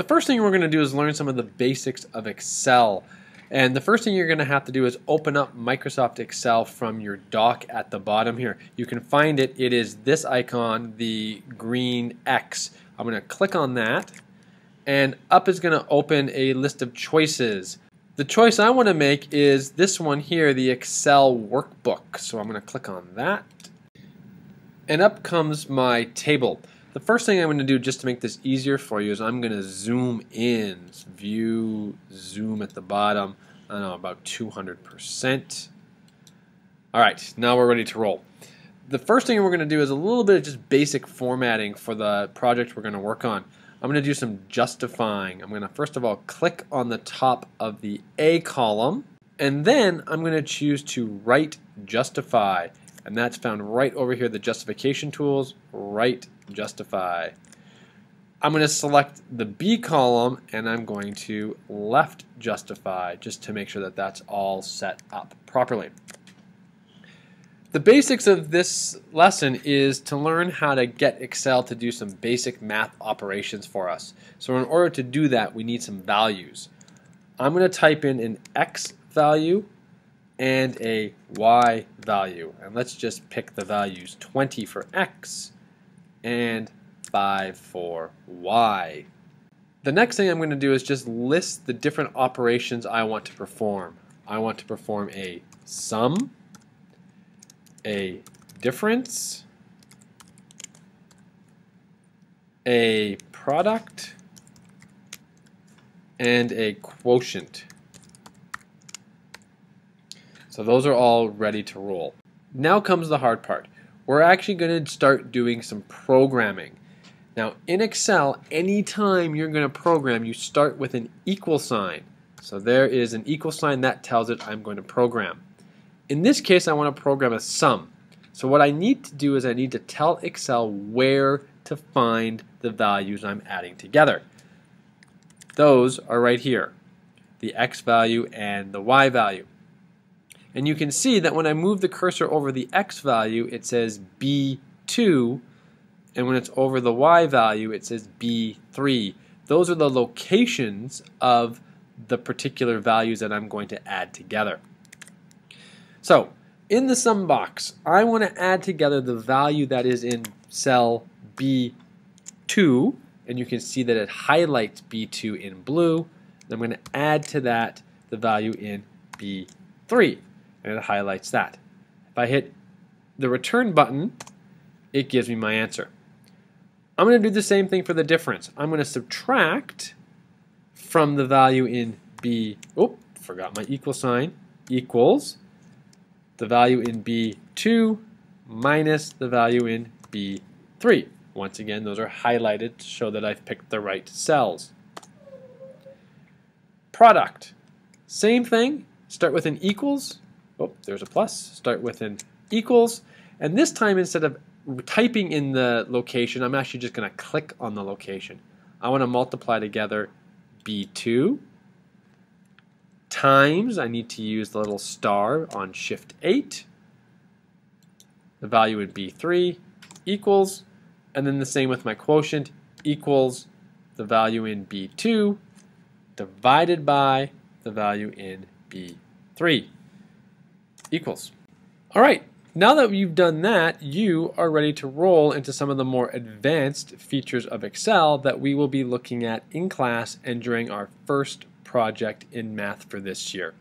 The first thing we're going to do is learn some of the basics of Excel. And the first thing you're going to have to do is open up Microsoft Excel from your dock at the bottom here. You can find it. It is this icon, the green X. I'm going to click on that, and up is going to open a list of choices. The choice I want to make is this one here, the Excel workbook. So I'm going to click on that, and up comes my table. The first thing I'm going to do just to make this easier for you is I'm going to zoom in. View, zoom at the bottom, I don't know, about 200%. Alright, now we're ready to roll. The first thing we're going to do is a little bit of just basic formatting for the project we're going to work on. I'm going to do some justifying. I'm going to first of all click on the top of the A column, and then I'm going to choose to write justify. And that's found right over here, the justification tools, write justify. I'm going to select the B column and I'm going to left justify just to make sure that that's all set up properly. The basics of this lesson is to learn how to get Excel to do some basic math operations for us. So in order to do that, we need some values. I'm going to type in an X value and a Y value. And let's just pick the values 20 for X and 5 for Y. The next thing I'm going to do is just list the different operations I want to perform. I want to perform a sum, a difference, a product, and a quotient. So those are all ready to roll. Now comes the hard part. We're actually going to start doing some programming. Now in Excel, anytime you're going to program, you start with an equal sign. So there is an equal sign that tells it I'm going to program. In this case, I want to program a sum. So what I need to do is I need to tell Excel where to find the values I'm adding together. Those are right here, the X value and the Y value. And you can see that when I move the cursor over the X value, it says B2, and when it's over the Y value, it says B3. Those are the locations of the particular values that I'm going to add together. So, in the sum box, I want to add together the value that is in cell B2, and you can see that it highlights B2 in blue. And I'm going to add to that the value in B3. And it highlights that. If I hit the return button, it gives me my answer. I'm going to do the same thing for the difference. I'm going to subtract from the value in B, forgot my equal sign, equals the value in B2 minus the value in B3. Once again, those are highlighted to show that I've picked the right cells. Product, same thing, start with an equals. Oh, there's a plus. Start with an equals, and this time instead of typing in the location, I'm actually just going to click on the location. I want to multiply together B2 times, I need to use the little star on Shift 8, the value in B3 equals, and then the same with my quotient, equals the value in B2 divided by the value in B3. Equals. Alright, now that you've done that, you are ready to roll into some of the more advanced features of Excel that we will be looking at in class and during our first project in math for this year.